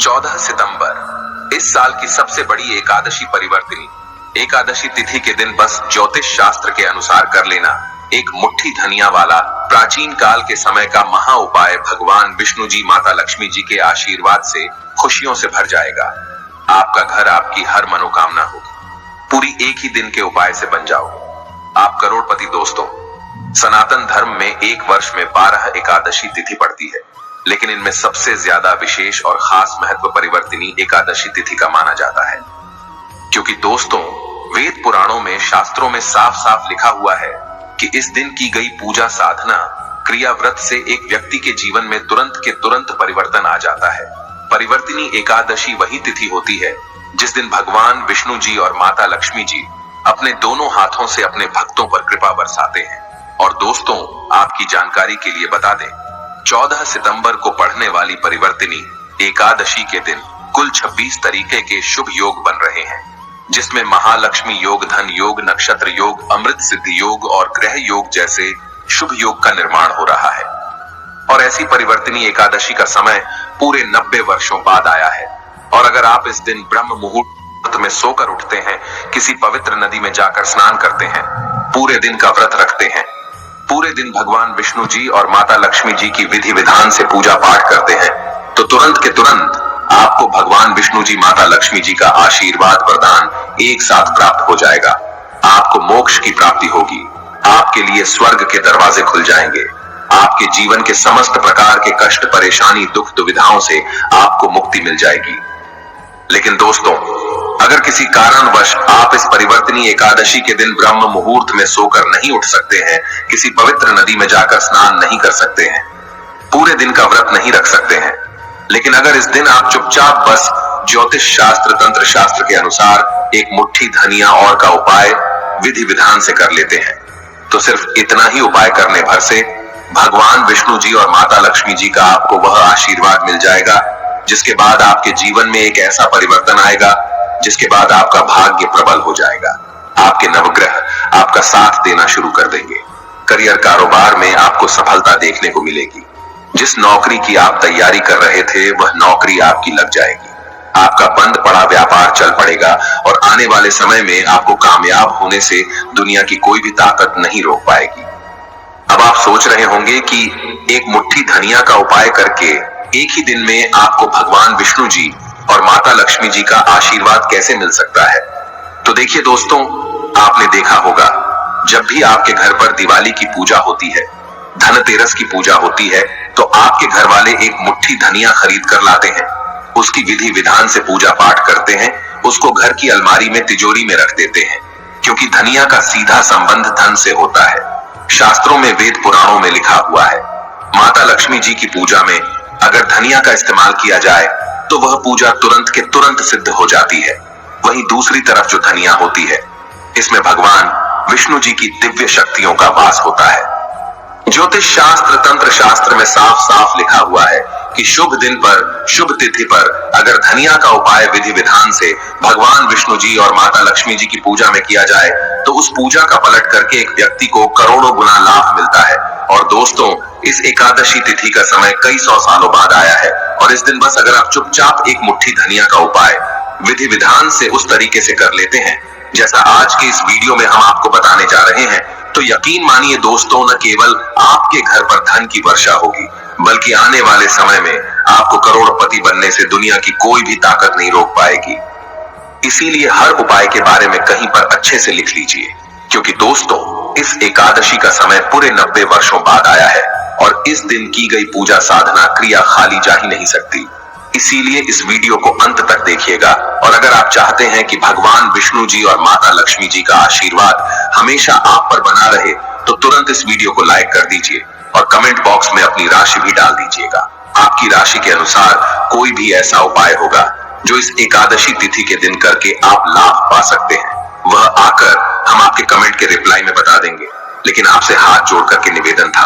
14 सितंबर इस साल की सबसे बड़ी एकादशी परिवर्तिनी एकादशी तिथि के दिन बस ज्योतिष शास्त्र के अनुसार कर लेना एक मुट्ठी धनिया वाला प्राचीन काल के समय का महा उपाय भगवान विष्णु जी माता लक्ष्मी जी के आशीर्वाद से खुशियों से भर जाएगा। आपका घर आपकी हर मनोकामना होगी। पूरी एक ही दिन के उपाय से बन जाओ आप करोड़पति। दोस्तों, सनातन धर्म में एक वर्ष में 12 एकादशी तिथि पड़ती है, लेकिन इनमें सबसे ज्यादा विशेष और खास महत्व परिवर्तिनी एकादशी तिथि का माना जाता है, क्योंकि दोस्तों वेद पुराणों में शास्त्रों में साफ साफ लिखा हुआ है कि इस दिन की गई पूजा साधना क्रिया व्रत से एक व्यक्ति के जीवन में तुरंत के तुरंत परिवर्तन आ जाता है। परिवर्तिनी एकादशी वही तिथि होती है जिस दिन भगवान विष्णु जी और माता लक्ष्मी जी अपने दोनों हाथों से अपने भक्तों पर कृपा बरसाते हैं। और दोस्तों, आपकी जानकारी के लिए बता दें, 14 सितंबर को पढ़ने वाली परिवर्तिनी एकादशी के दिन कुल 26 तरीके के शुभ योग बन रहे हैं, जिसमें महालक्ष्मी योग, धन योग, नक्षत्र योग, अमृत सिद्धि योग और ग्रह योग जैसे शुभ योग का निर्माण हो रहा है। और ऐसी परिवर्तिनी एकादशी का समय पूरे 90 वर्षों बाद आया है। और अगर आप इस दिन ब्रह्म मुहूर्त में सोकर उठते हैं, किसी पवित्र नदी में जाकर स्नान करते हैं, पूरे दिन का व्रत रखते हैं, पूरे दिन भगवान विष्णु जी और माता लक्ष्मी जी की विधि विधान से पूजा पाठ करते हैं, तो तुरंत के तुरंत आपको भगवान विष्णु जी माता लक्ष्मी जी का आशीर्वाद वरदान एक साथ प्राप्त हो जाएगा। आपको मोक्ष की प्राप्ति होगी, आपके लिए स्वर्ग के दरवाजे खुल जाएंगे, आपके जीवन के समस्त प्रकार के कष्ट, परेशानी, दुख, दुविधाओं से आपको मुक्ति मिल जाएगी। लेकिन दोस्तों, अगर किसी कारणवश आप इस परिवर्तिनी एकादशी के दिन ब्रह्म मुहूर्त में सोकर नहीं उठ सकते हैं, किसी पवित्र नदी में जाकर स्नान नहीं कर सकते हैं, पूरे दिन का व्रत नहीं रख सकते हैं, लेकिन अगर इस दिन आप चुपचाप बस ज्योतिष शास्त्र, तंत्र शास्त्र के अनुसार एक मुट्ठी धनिया और का उपाय विधि विधान से कर लेते हैं, तो सिर्फ इतना ही उपाय करने भर से भगवान विष्णु जी और माता लक्ष्मी जी का आपको वह आशीर्वाद मिल जाएगा, जिसके बाद आपके जीवन में एक ऐसा परिवर्तन आएगा जिसके बाद आपका भाग्य प्रबल हो जाएगा। आपके नवग्रह आपका साथ देना शुरू कर देंगे। करियर, कारोबार में आपको सफलता देखने को मिलेगी। जिस नौकरी की आप तैयारी कर रहे थे वह नौकरी आपकी लग जाएगी। आपका बंद पड़ा व्यापार चल पड़ेगा और आने वाले समय में आपको कामयाब होने से दुनिया की कोई भी ताकत नहीं रोक पाएगी। अब आप सोच रहे होंगे कि एक मुट्ठी धनिया का उपाय करके एक ही दिन में आपको भगवान विष्णु जी और माता लक्ष्मी जी का आशीर्वाद कैसे मिल सकता है। तो देखिए दोस्तों, आपने देखा होगा जब भी आपके घर पर दिवाली की पूजा होती है, धनतेरस की पूजा होती है, तो आपके घर वाले एक मुट्ठी धनिया खरीद कर लाते हैं, उसकी विधि विधान से पूजा पाठ करते हैं, उसको घर की अलमारी में, तिजोरी में रख देते हैं, क्योंकि धनिया का सीधा संबंध धन से होता है। शास्त्रों में, वेद पुराणों में लिखा हुआ है, माता लक्ष्मी जी की पूजा में अगर धनिया का इस्तेमाल किया जाए तो वह पूजा तुरंत के तुरंत सिद्ध हो जाती है। वहीं दूसरी तरफ जो धनिया होती है, इसमें भगवान विष्णु जी की दिव्य शक्तियों का वास होता है। ज्योतिष शास्त्र, तंत्र शास्त्र में साफ साफ लिखा हुआ है कि शुभ दिन पर, शुभ तिथि पर अगर धनिया का उपाय विधि विधान से भगवान विष्णु जी और माता लक्ष्मी जी की पूजा में किया जाए तो उस पूजा का पलट करके एक व्यक्ति को करोड़ों गुना लाभ मिलता है। और दोस्तों, इस एकादशी तिथि का समय कई 100 सालों बाद आया है, और इस दिन बस अगर आप चुपचाप एक मुट्ठी धनिया का उपाय विधि विधान से उस तरीके से कर लेते हैं जैसा आज के इस वीडियो में हम आपको बताने जा रहे हैं, तो यकीन मानिए दोस्तों, न केवल आपके घर पर धन की वर्षा होगी, बल्कि आने वाले समय में आपको करोड़पति बनने से दुनिया की कोई भी ताकत नहीं रोक पाएगी। इसीलिए हर उपाय के बारे में कहीं पर अच्छे से लिख लीजिए, क्योंकि दोस्तों इस एकादशी का समय पूरे 90 वर्षों बाद आया है और इस दिन की गई पूजा साधना क्रिया खाली जा ही नहीं सकती। इसीलिए इस वीडियो को अंत तक देखिएगा, और अगर आप चाहते हैं कि भगवान विष्णु जी और माता लक्ष्मी जी का आशीर्वाद हमेशा आप पर बना रहे, तो तुरंत इस वीडियो को लाइक कर दीजिए और कमेंट बॉक्स में अपनी राशि भी डाल दीजिएगा। आपकी राशि के अनुसार कोई भी ऐसा उपाय होगा जो इस एकादशी तिथि के दिन करके आप लाभ पा सकते हैं, वह आकर हम आपके कमेंट के रिप्लाई में बता देंगे। लेकिन आपसे हाथ जोड़ करके निवेदन था,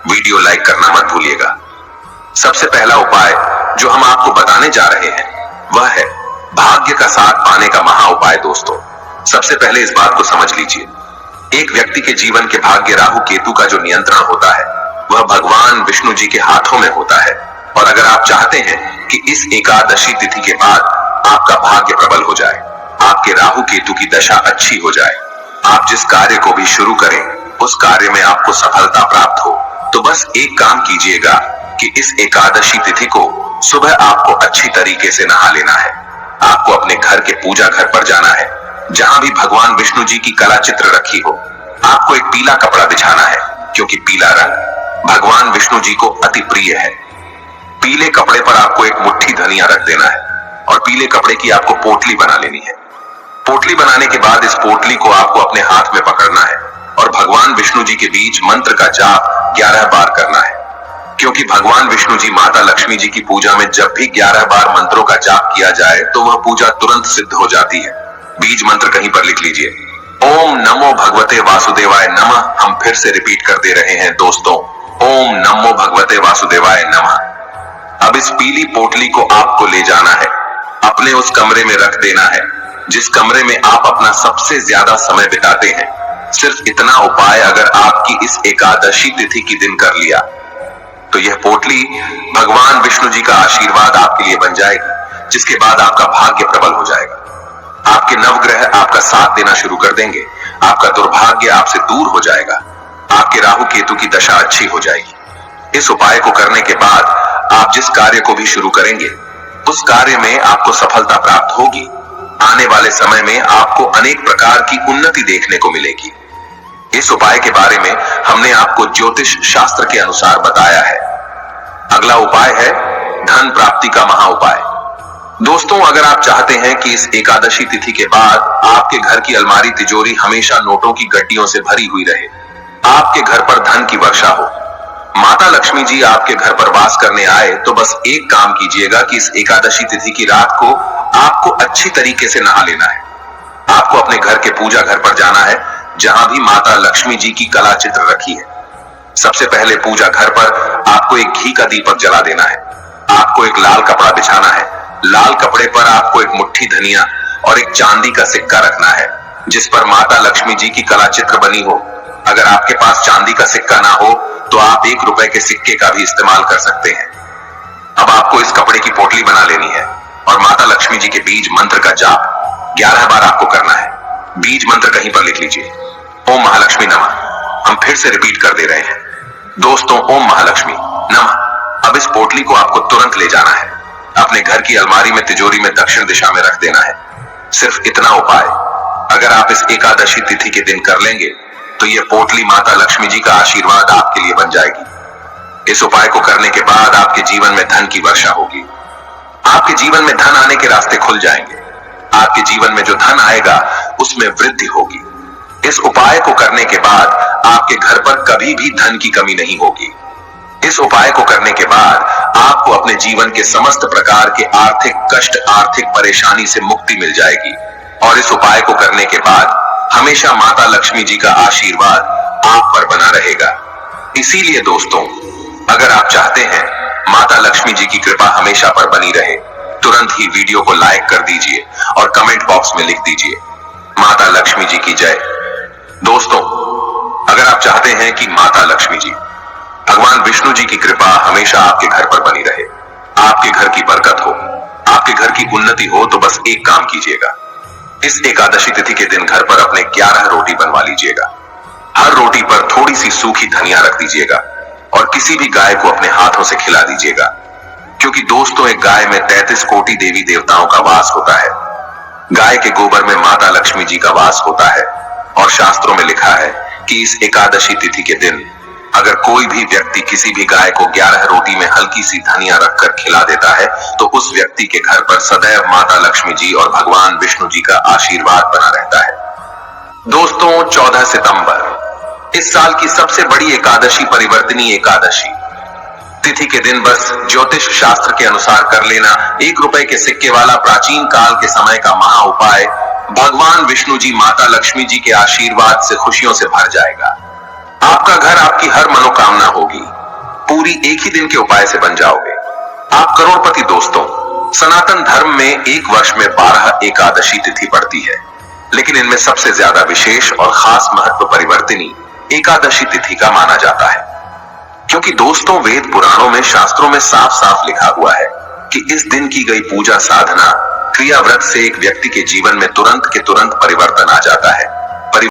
वीडियो लाइक करना मत भूलिएगा। सबसे पहला उपाय जो हम आपको बताने जा रहे हैं वह है भाग्य का साथ पाने का महा उपाय। दोस्तों, सबसे पहले इस बात को समझ लीजिए, एक व्यक्ति के जीवन के भाग्य राहु केतु का जो नियंत्रण होता है वह भगवान विष्णु जी के हाथों में होता है। और अगर आप चाहते हैं कि इस एकादशी तिथि के बाद आपका भाग्य प्रबल हो जाए, आपके राहु केतु की दशा अच्छी हो जाए, आप जिस कार्य को भी शुरू करें उस कार्य में आपको सफलता प्राप्त हो, तो बस एक काम कीजिएगा कि इस एकादशी तिथि को सुबह आपको अच्छी तरीके से नहा लेना है। आपको अपने घर के पूजा घर पर जाना है, जहां भी भगवान विष्णु जी की कला चित्र रखी हो। आपको एक पीला कपड़ा बिछाना है, क्योंकि पीला रंग भगवान विष्णु जी को अति प्रिय है। पीले कपड़े पर आपको एक मुट्ठी धनिया रख देना है और पीले कपड़े की आपको पोटली बना लेनी है। पोटली बनाने के बाद इस पोटली को आपको अपने हाथ में पकड़ना है और भगवान विष्णु जी के बीच मंत्र का जाप 11 बार करना है, क्योंकि भगवान विष्णु जी माता लक्ष्मी जी की पूजा में जब भी 11 बार मंत्रों का जाप किया जाए तो वह पूजा तुरंत सिद्ध हो जाती है। बीज मंत्र कहीं पर लिख लीजिए, ओम नमो भगवते वासुदेवाय नमः। हम फिर से रिपीट कर दे रहे हैं दोस्तों, ओम नमो भगवते वासुदेवाय नमः। अब इस पीली पोटली को आपको ले जाना है, अपने उस कमरे में रख देना है जिस कमरे में आप अपना सबसे ज्यादा समय बिताते हैं। सिर्फ इतना उपाय अगर आपकी इस एकादशी तिथि की दिन कर लिया तो यह पोटली भगवान विष्णु जी का आशीर्वाद आपके लिए बन जाएगी, जिसके बाद आपका भाग्य प्रबल हो जाएगा। आपके नवग्रह आपका साथ देना शुरू कर देंगे, आपका दुर्भाग्य आपसे दूर हो जाएगा, आपके राहु केतु की दशा अच्छी हो जाएगी। इस उपाय को करने के बाद आप जिस कार्य को भी शुरू करेंगे उस कार्य में आपको सफलता प्राप्त होगी। आने वाले समय में आपको अनेक प्रकार की उन्नति देखने को मिलेगी। इस उपाय के बारे में हमने आपको ज्योतिष शास्त्र के अनुसार बताया है। अगला उपाय है धन प्राप्ति का महा उपाय। दोस्तों, अगर आप चाहते हैं कि इस एकादशी तिथि के बाद आपके घर की अलमारी तिजोरी हमेशा नोटों की गड्डियों से भरी हुई रहे, आपके घर पर धन की वर्षा हो, माता लक्ष्मी जी आपके घर पर वास करने आए, तो बस एक काम कीजिएगा कि इस एकादशी तिथि की रात को आपको अच्छी तरीके से नहा लेना है। आपको अपने घर के पूजा घर पर जाना है जहां भी माता लक्ष्मी जी की कला चित्र रखी है। सबसे पहले पूजा घर पर आपको एक घी का दीपक जला देना है। आपको एक लाल कपड़ा बिछाना है। लाल कपड़े पर आपको एक मुट्ठी धनिया और एक चांदी का सिक्का रखना है जिस पर माता लक्ष्मी जी की कला चित्र बनी हो। अगर आपके पास चांदी का सिक्का ना हो तो आप 1 रुपए के सिक्के का भी इस्तेमाल कर सकते हैं। अब आपको इस कपड़े की पोटली बना लेनी है और माता लक्ष्मी जी के बीज मंत्र का जाप 11 बार आपको करना है। बीज मंत्र कहीं पर लिख लीजिए, ओम महालक्ष्मी नमः। हम फिर से रिपीट कर दे रहे हैं दोस्तों, ओम महालक्ष्मी नमः। अब इस पोटली को आपको तुरंत ले जाना है, अपने घर की अलमारी में तिजोरी में दक्षिण दिशा में रख देना है। सिर्फ इतना उपाय अगर आप इस एकादशी तिथि के दिन कर लेंगे तो यह पोटली माता लक्ष्मी जी का आशीर्वाद आपके लिए बन जाएगी। इस उपाय को करने के बाद आपके जीवन में धन की वर्षा होगी। आपके जीवन में धन आने के रास्ते खुल जाएंगे। आपके जीवन में जो धन आएगा उसमें वृद्धि होगी। इस उपाय को करने के बाद आपके घर पर कभी भी धन की कमी नहीं होगी। इस उपाय को करने के बाद आपको अपने जीवन के समस्त प्रकार के आर्थिक कष्ट, आर्थिक परेशानी से मुक्ति मिल जाएगी। और इस उपाय को करने के बाद हमेशा माता लक्ष्मी जी का आशीर्वाद आप पर बना रहेगा। इसीलिए दोस्तों, अगर आप चाहते हैं माता लक्ष्मी जी की कृपा हमेशा पर बनी रहे, तुरंत ही वीडियो को लाइक कर दीजिए और कमेंट बॉक्स में लिख दीजिए, माता लक्ष्मी जी की जय। दोस्तों, अगर आप चाहते हैं कि माता लक्ष्मी जी, भगवान विष्णु जी की कृपा हमेशा आपके घर पर बनी रहे, आपके घर की बरकत हो, आपके घर की उन्नति हो, तो बस एक काम कीजिएगा। इस एकादशी तिथि के दिन घर पर अपने 11 रोटी बनवा लीजिएगा। हर रोटी पर थोड़ी सी सूखी धनिया रख दीजिएगा और किसी भी गाय को अपने हाथों से खिला दीजिएगा, क्योंकि दोस्तों एक गाय में 33 कोटि देवी देवताओं का वास होता है। गाय के गोबर में माता लक्ष्मी जी का वास होता है और शास्त्रों में लिखा है कि इस एकादशी तिथि के दिन अगर कोई भी व्यक्ति किसी भी गाय को 11 रोटी में हल्की सी धनिया रखकर खिला देता है तो उस व्यक्ति के घर पर सदैव माता लक्ष्मी जी और भगवान विष्णु जी का आशीर्वाद बना रहता है। दोस्तों, 14 सितंबर इस साल की सबसे बड़ी एकादशी परिवर्तनी एकादशी तिथि के दिन बस ज्योतिष शास्त्र के अनुसार कर लेना 1 रुपए के सिक्के वाला प्राचीन काल के समय का महा उपाय भगवान विष्णु जी, माता लक्ष्मी जी के आशीर्वाद से खुशियों से भर जाएगा। आपका घर, आपकी हर मनोकामना होगी, पूरी एक ही दिन के उपाय से बन जाओगे। आप करोड़पति। दोस्तों, सनातन धर्म में एक वर्ष में 12 एकादशी तिथि पड़ती है, लेकिन इनमें सबसे ज्यादा विशेष और खास महत्व परिवर्तनी एकादशी तिथि का माना जाता है। क्योंकि दोस्तों, वेद पुराणों में, शास्त्रों में साफ साफ लिखा हुआ है कि इस दिन की गई पूजा साधना क्रिया व्रत से एक व्यक्ति के जीवन में तुरंत के तुरंत परिवर्तन आ जाता है।